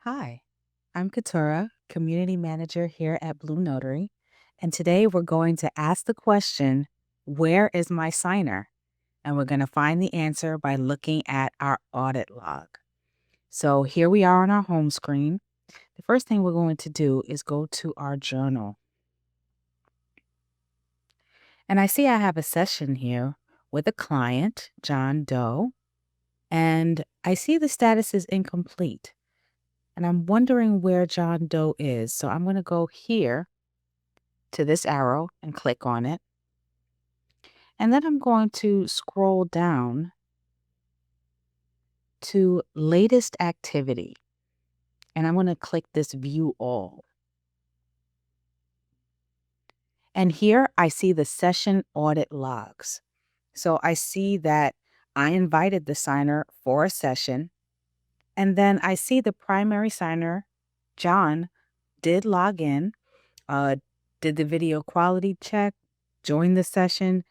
Hi, I'm Katura, Community Manager here at BlueNotary, and today we're going to ask the question, where is my signer? And we're going to find the answer by looking at our audit log. So here we are on our home screen. The first thing we're going to do is go to our journal. And I see I have a session here with a client, John Doe, and I see the status is incomplete. And I'm wondering where John Doe is. So I'm going to go here to this arrow and click on it. And then I'm going to scroll down to latest activity. And I'm going to click this view all. And here I see the session audit logs. So I see that I invited the signer for a session. And then I see the primary signer, John, did log in, uh, did the video quality check, joined the session,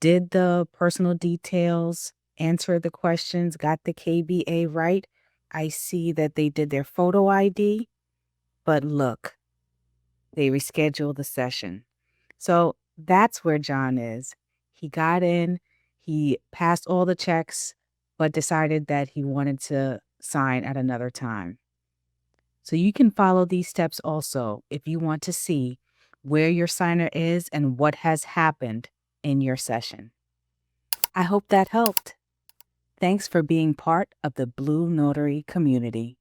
did the personal details, answered the questions, got the KBA right. I see that they did their photo ID, but look, they rescheduled the session. So that's where John is. He got in, he passed all the checks, but decided that he wanted to sign at another time. So you can follow these steps also if you want to see where your signer is and what has happened in your session. I hope that helped. Thanks for being part of the Blue Notary community.